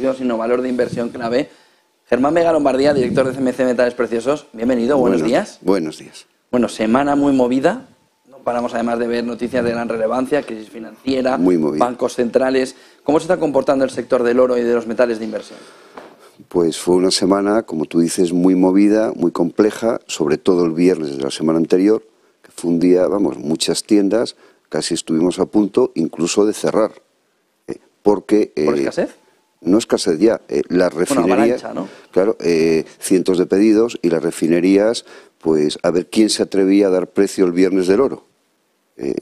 negocio, sino valor de inversión clave. Germán Vega Lombardía, director de CMC Metales Preciosos. Bienvenido, buenos días. Buenos días. Bueno, semana muy movida. No paramos además de ver noticias de gran relevancia, crisis financiera, bancos centrales. ¿Cómo se está comportando el sector del oro y de los metales de inversión? Pues fue una semana, como tú dices, muy movida, muy compleja, sobre todo el viernes de la semana anterior, que fue un día, vamos, muchas tiendas, casi estuvimos a punto incluso de cerrar. Porque, ¿Por escasez? No escasez ya, las refinerías, avalancha, ¿no? Claro, cientos de pedidos y las refinerías, pues a ver quién se atrevía a dar precio el viernes del oro.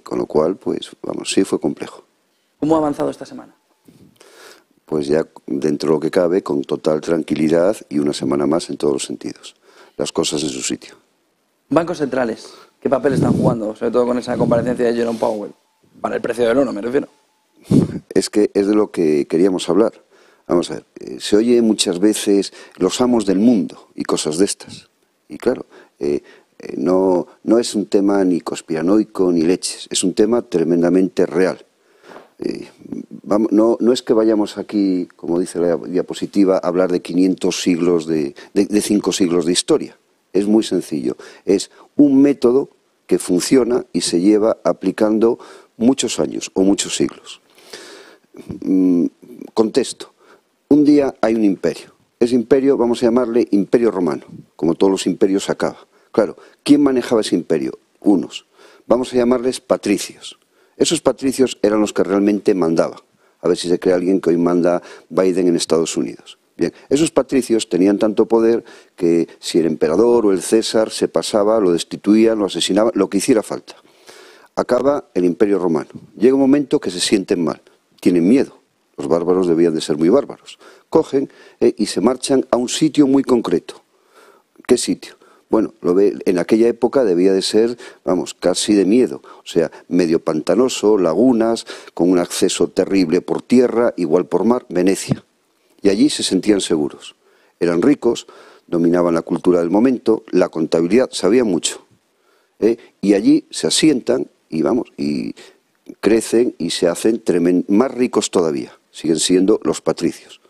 Con lo cual, pues vamos, sí fue complejo. ¿Cómo ha avanzado esta semana? Pues ya dentro de lo que cabe, con total tranquilidad y una semana más en todos los sentidos. Las cosas en su sitio. Bancos centrales, ¿qué papel están jugando? Sobre todo con esa comparecencia de Jerome Powell. Para el precio del oro, me refiero. Es que es de lo que queríamos hablar. Vamos a ver, se oye muchas veces los amos del mundo y cosas de estas. Y claro, no es un tema ni conspiranoico ni leches, es un tema tremendamente real. No es que vayamos aquí, como dice la diapositiva, a hablar de 500 siglos, de 5 siglos de historia. Es muy sencillo. Es un método que funciona y se lleva aplicando muchos años o muchos siglos. Contesto. Un día hay un imperio. Ese imperio vamos a llamarle Imperio Romano. Como todos los imperios acaba. Claro, ¿quién manejaba ese imperio? Unos. Vamos a llamarles patricios. Esos patricios eran los que realmente mandaban. A ver si se cree alguien que hoy manda Biden en Estados Unidos. Bien, esos patricios tenían tanto poder que si el emperador o el César se pasaba, lo destituían, lo asesinaban, lo que hiciera falta. Acaba el Imperio Romano. Llega un momento que se sienten mal, tienen miedo. Los bárbaros debían de ser muy bárbaros. Cogen y se marchan a un sitio muy concreto. ¿Qué sitio? Bueno, en aquella época debía de ser, vamos, casi de miedo. O sea, medio pantanoso, lagunas, con un acceso terrible por tierra, igual por mar, Venecia. Y allí se sentían seguros. Eran ricos, dominaban la cultura del momento, la contabilidad, sabían mucho. Y allí se asientan y, vamos, y crecen y se hacen más ricos todavía. Siguen siendo los patricios.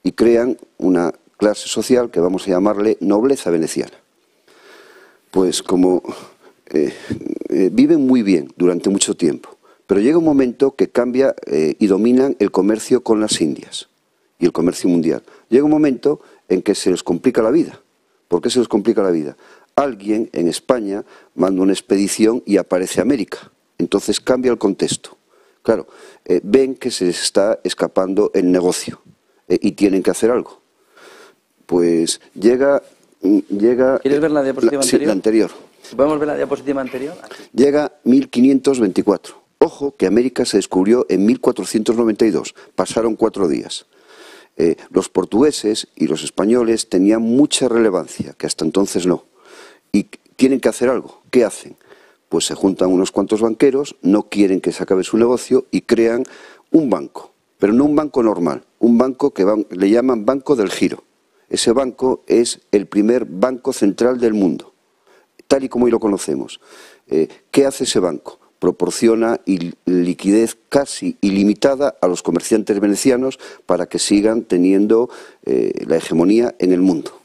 Y crean una clase social que vamos a llamarle nobleza veneciana. Pues como viven muy bien durante mucho tiempo, pero llega un momento que cambia y dominan el comercio con las Indias y el comercio mundial. Llega un momento en que se les complica la vida. ¿Por qué se les complica la vida? Alguien en España manda una expedición y aparece América. Entonces cambia el contexto. Claro, ven que se les está escapando el negocio y tienen que hacer algo. Pues llega... ¿Quieres ver la diapositiva anterior? Sí, la anterior. ¿Podemos ver la diapositiva anterior? Aquí. Llega 1524. Ojo que América se descubrió en 1492. Pasaron 4 días. Los portugueses y los españoles tenían mucha relevancia, que hasta entonces no. Y tienen que hacer algo. ¿Qué hacen? Pues se juntan unos cuantos banqueros, no quieren que se acabe su negocio y crean un banco. Pero no un banco normal, un banco que le llaman Banco del Giro. Ese banco es el primer banco central del mundo, tal y como hoy lo conocemos. ¿Qué hace ese banco? Proporciona liquidez casi ilimitada a los comerciantes venecianos para que sigan teniendo la hegemonía en el mundo.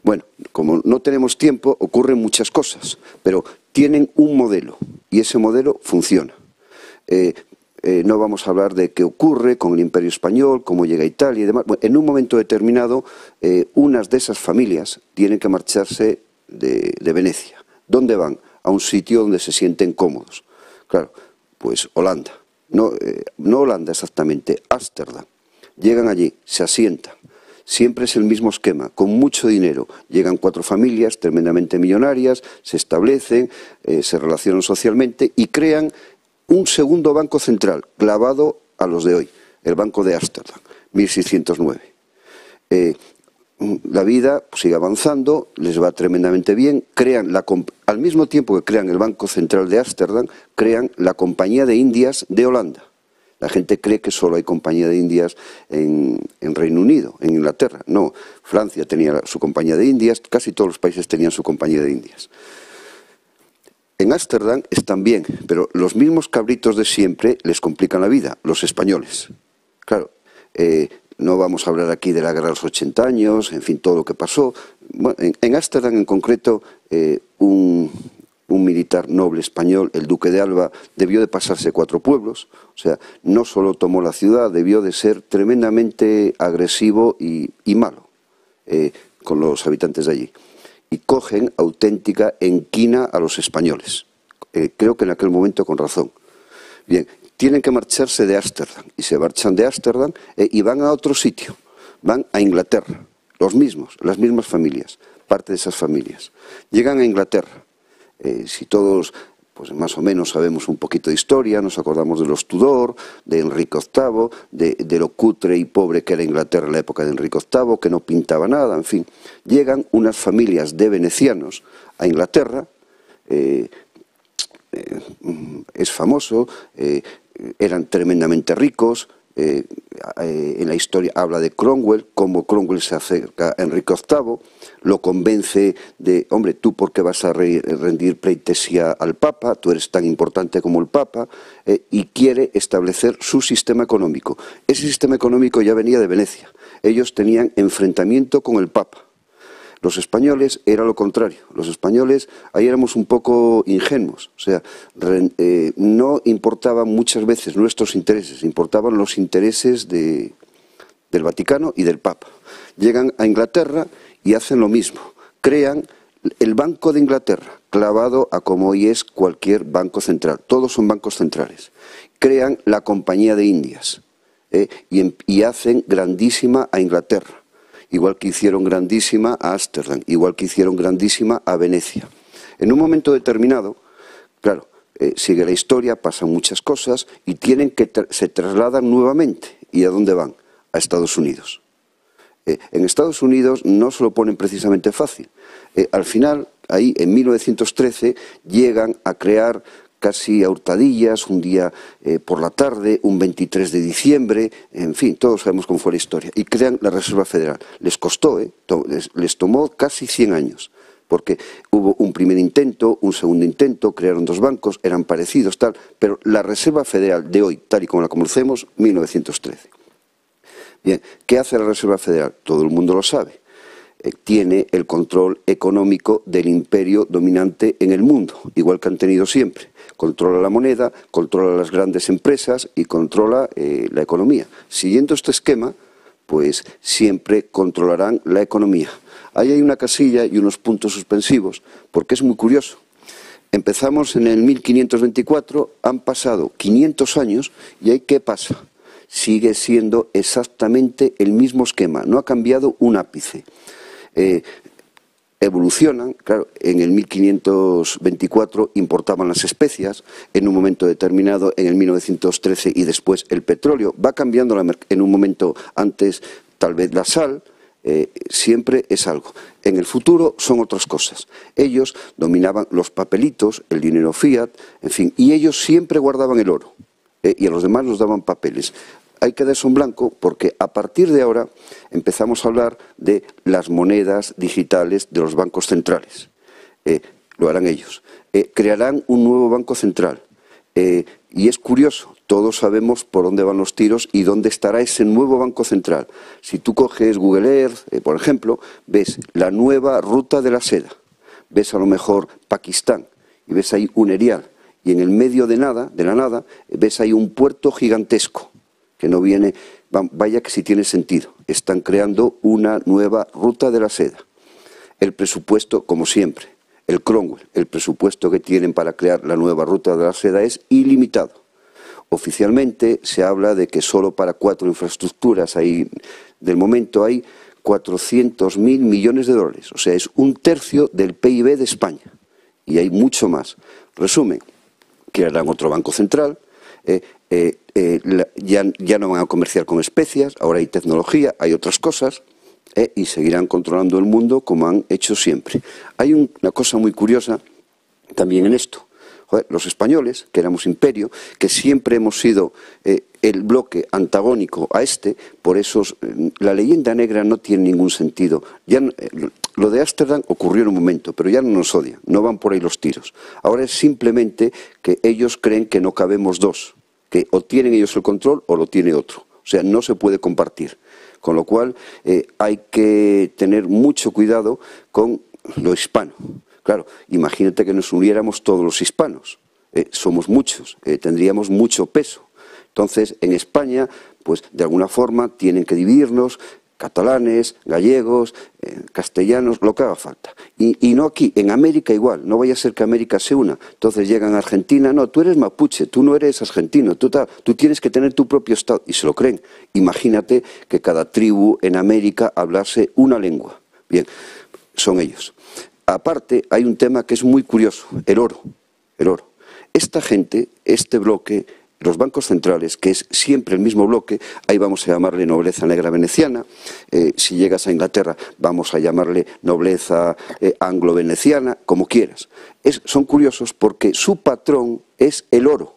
Bueno, como no tenemos tiempo, ocurren muchas cosas, pero tienen un modelo y ese modelo funciona. No vamos a hablar de qué ocurre con el Imperio Español, cómo llega a Italia y demás. Bueno, en un momento determinado, unas de esas familias tienen que marcharse de Venecia. ¿Dónde van? A un sitio donde se sienten cómodos. Claro, pues Holanda. No Holanda exactamente, Ámsterdam. Llegan allí, se asientan. Siempre es el mismo esquema, con mucho dinero. Llegan 4 familias tremendamente millonarias, se establecen, se relacionan socialmente y crean un segundo banco central, clavado a los de hoy, el Banco de Ámsterdam, 1609. La vida sigue avanzando, les va tremendamente bien, al mismo tiempo que crean el Banco Central de Ámsterdam, crean la Compañía de Indias de Holanda. La gente cree que solo hay Compañía de Indias en Reino Unido, en Inglaterra. No, Francia tenía su Compañía de Indias, casi todos los países tenían su Compañía de Indias. En Ámsterdam están bien, pero los mismos cabritos de siempre les complican la vida, los españoles. Claro, no vamos a hablar aquí de la guerra de los 80 años, en fin, todo lo que pasó. Bueno, en Ámsterdam en concreto, un militar noble español, el duque de Alba, debió de pasarse 4 pueblos, o sea, no solo tomó la ciudad, debió de ser tremendamente agresivo y malo con los habitantes de allí. Y cogen auténtica enquina a los españoles, creo que en aquel momento con razón. Bien, tienen que marcharse de Ámsterdam, y se marchan de Ámsterdam y van a otro sitio, van a Inglaterra, los mismos, las mismas familias, parte de esas familias. Llegan a Inglaterra. Si todos, pues más o menos sabemos un poquito de historia, nos acordamos de los Tudor, de Enrique VIII, de lo cutre y pobre que era Inglaterra en la época de Enrique VIII, que no pintaba nada, en fin. Llegan unas familias de venecianos a Inglaterra, es famoso, eran tremendamente ricos. En la historia habla de Cromwell, cómo Cromwell se acerca a Enrique VIII, lo convence de, hombre, ¿tú por qué vas a rendir pleitesía al Papa? Tú eres tan importante como el Papa, y quiere establecer su sistema económico. Ese sistema económico ya venía de Venecia. Ellos tenían enfrentamiento con el Papa. Los españoles era lo contrario. Los españoles ahí éramos un poco ingenuos. O sea, no importaban muchas veces nuestros intereses, importaban los intereses del Vaticano y del Papa. Llegan a Inglaterra y hacen lo mismo. Crean el Banco de Inglaterra, clavado a como hoy es cualquier banco central. Todos son bancos centrales. Crean la Compañía de Indias y hacen grandísima a Inglaterra. Igual que hicieron grandísima a Ámsterdam, igual que hicieron grandísima a Venecia. En un momento determinado, claro, sigue la historia, pasan muchas cosas y se trasladan nuevamente. ¿Y a dónde van? A Estados Unidos. En Estados Unidos no se lo ponen precisamente fácil. Al final, ahí en 1913, llegan a crear casi a hurtadillas, un día por la tarde, un 23 de diciembre, en fin, todos sabemos cómo fue la historia, y crean la Reserva Federal. Les costó, les tomó casi 100 años, porque hubo un primer intento, un segundo intento, crearon 2 bancos, eran parecidos, tal, pero la Reserva Federal de hoy, tal y como la conocemos, 1913. Bien, ¿qué hace la Reserva Federal? Todo el mundo lo sabe. Tiene el control económico del imperio dominante en el mundo, igual que han tenido siempre. Controla la moneda, controla las grandes empresas y controla la economía. Siguiendo este esquema, pues siempre controlarán la economía. Ahí hay una casilla y unos puntos suspensivos, porque es muy curioso. Empezamos en el 1524, han pasado 500 años y ahí ¿qué pasa? Sigue siendo exactamente el mismo esquema, no ha cambiado un ápice. Evolucionan, claro, en el 1524 importaban las especias, en un momento determinado, en el 1913 y después el petróleo, va cambiando en un momento antes tal vez la sal, siempre es algo. En el futuro son otras cosas. Ellos dominaban los papelitos, el dinero fiat, en fin, y ellos siempre guardaban el oro, y a los demás nos daban papeles. Hay que darse un blanco porque a partir de ahora empezamos a hablar de las monedas digitales de los bancos centrales. Lo harán ellos. Crearán un nuevo banco central. Y es curioso, todos sabemos por dónde van los tiros y dónde estará ese nuevo banco central. Si tú coges Google Earth, por ejemplo, ves la nueva ruta de la seda. Ves a lo mejor Pakistán y ves ahí un erial. Y en el medio de la nada, ves ahí un puerto gigantesco. Que no viene, vaya que sí tiene sentido. Están creando una nueva ruta de la seda. El presupuesto, como siempre, el Cromwell, el presupuesto que tienen para crear la nueva ruta de la seda es ilimitado. Oficialmente se habla de que solo para 4 infraestructuras del momento hay 400.000 millones de dólares. O sea, es 1/3 del PIB de España. Y hay mucho más. Resumen, crearán otro banco central. Ya no van a comerciar con especias, ahora hay tecnología, hay otras cosas, y seguirán controlando el mundo como han hecho siempre. Hay una cosa muy curiosa también en esto. Joder, los españoles, que éramos imperio, que siempre hemos sido el bloque antagónico a por eso la leyenda negra no tiene ningún sentido. Lo de Ámsterdam ocurrió en un momento, pero ya no nos odian, no van por ahí los tiros. Ahora es simplemente que ellos creen que no cabemos 2, que o tienen ellos el control o lo tiene otro. O sea, no se puede compartir. Con lo cual hay que tener mucho cuidado con lo hispano. Claro, imagínate que nos uniéramos todos los hispanos. Somos muchos, tendríamos mucho peso. Entonces, en España, pues de alguna forma tienen que dividirnos, catalanes, gallegos, castellanos, lo que haga falta. Y no aquí, en América igual, no vaya a ser que América se una. Entonces llegan a Argentina, no, tú eres mapuche, tú no eres argentino, tú tienes que tener tu propio Estado, y se lo creen. Imagínate que cada tribu en América hablase una lengua. Bien, son ellos. Aparte, hay un tema que es muy curioso, el oro. El oro. Esta gente, este bloque, los bancos centrales, que es siempre el mismo bloque, ahí vamos a llamarle nobleza negra veneciana, si llegas a Inglaterra vamos a llamarle nobleza anglo-veneciana, como quieras. Son curiosos porque su patrón es el oro.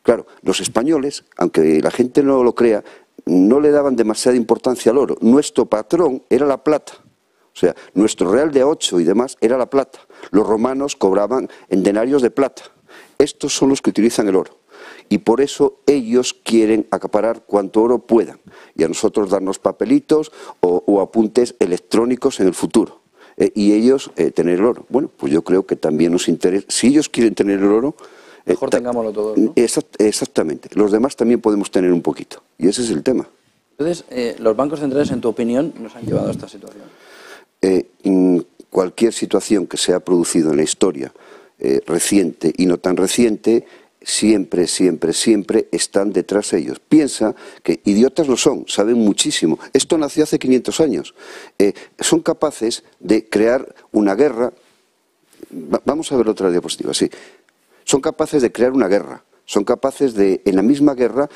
Claro, los españoles, aunque la gente no lo crea, no le daban demasiada importancia al oro. Nuestro patrón era la plata. O sea, nuestro real de 8 y demás era la plata. Los romanos cobraban en denarios de plata. Estos son los que utilizan el oro. Y por eso ellos quieren acaparar cuanto oro puedan. Y a nosotros darnos papelitos o apuntes electrónicos en el futuro. Y ellos tener el oro. Bueno, pues yo creo que también nos interesa. Si ellos quieren tener el oro... Mejor tengámoslo todos, ¿no? Exactamente. Los demás también podemos tener un poquito. Y ese es el tema. Entonces, ¿los bancos centrales, en tu opinión, nos han llevado a esta situación? En cualquier situación que se ha producido en la historia reciente y no tan reciente, siempre, siempre, siempre están detrás ellos. Piensa que idiotas lo son, saben muchísimo. Esto nació hace 500 años. Son capaces de crear una guerra. Vamos a ver otra diapositiva, sí. Son capaces de crear una guerra. Son capaces de, en la misma guerra,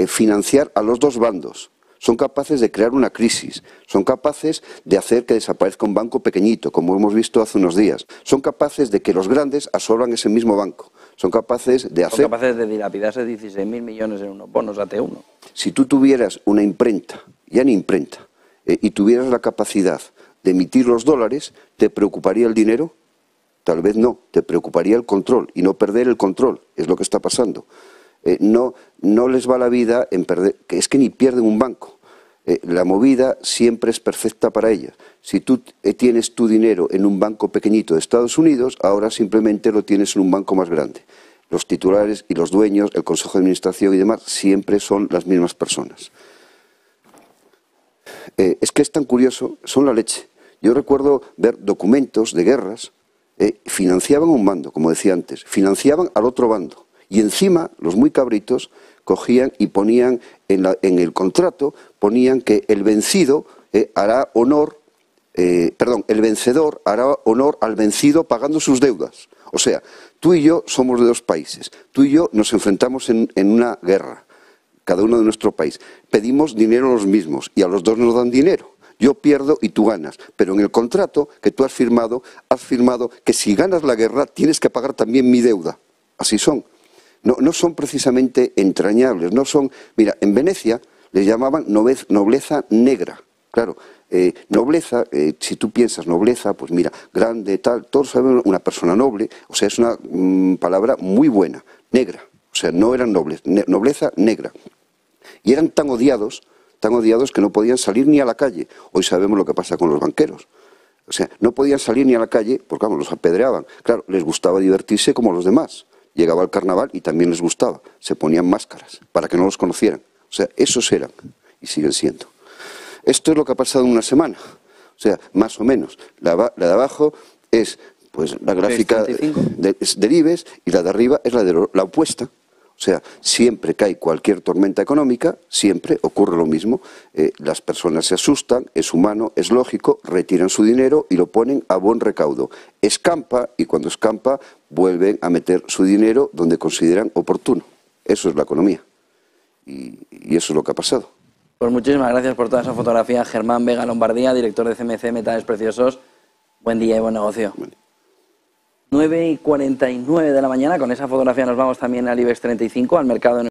financiar a los dos bandos. Son capaces de crear una crisis, son capaces de hacer que desaparezca un banco pequeñito, como hemos visto hace unos días. Son capaces de que los grandes absorban ese mismo banco. Son capaces de hacer... Son capaces de dilapidarse 16.000 millones en unos bonos AT1. Si tú tuvieras una imprenta, ya ni imprenta, y tuvieras la capacidad de emitir los dólares, ¿te preocuparía el dinero? Tal vez no, te preocuparía el control y no perder el control, es lo que está pasando. No les va la vida en perder, es que ni pierden un banco. La movida siempre es perfecta para ellas. Si tú tienes tu dinero en un banco pequeñito de Estados Unidos, ahora simplemente lo tienes en un banco más grande. Los titulares y los dueños, el consejo de administración y demás, siempre son las mismas personas. Es que es tan curioso, son la leche. Yo recuerdo ver documentos de guerras, financiaban un bando, como decía antes, financiaban al otro bando. Y encima, los muy cabritos cogían y ponían en el contrato, ponían que el vencido hará honor, el vencedor hará honor al vencido pagando sus deudas. O sea, tú y yo somos de dos países, tú y yo nos enfrentamos en una guerra, cada uno de nuestro país. Pedimos dinero a los mismos y a los dos nos dan dinero. Yo pierdo y tú ganas, pero en el contrato que tú has firmado que si ganas la guerra tienes que pagar también mi deuda. Así son. No son precisamente entrañables, no son... Mira, en Venecia les llamaban nobleza negra. Claro, nobleza, si tú piensas nobleza, pues mira, grande, tal, todos saben una persona noble, o sea, es una palabra muy buena, negra. O sea, no eran nobles, nobleza negra. Y eran tan odiados que no podían salir ni a la calle. Hoy sabemos lo que pasa con los banqueros. O sea, no podían salir ni a la calle porque, vamos, los apedreaban. Claro, les gustaba divertirse como los demás. Llegaba el carnaval y también les gustaba. Se ponían máscaras para que no los conocieran. O sea, esos eran y siguen siendo. Esto es lo que ha pasado en una semana. O sea, más o menos. La de abajo es pues la gráfica del IBEX y la de arriba es la opuesta. O sea, siempre que hay cualquier tormenta económica, siempre ocurre lo mismo. Las personas se asustan, es humano, es lógico, retiran su dinero y lo ponen a buen recaudo. Escampa y cuando escampa vuelven a meter su dinero donde consideran oportuno. Eso es la economía. Y eso es lo que ha pasado. Pues muchísimas gracias por toda esa fotografía. Germán Vega Lombardía, director de CMC Metales Preciosos. Buen día y buen negocio. Bueno. 9:49 de la mañana. Con esa fotografía nos vamos también al IBEX 35, al mercado.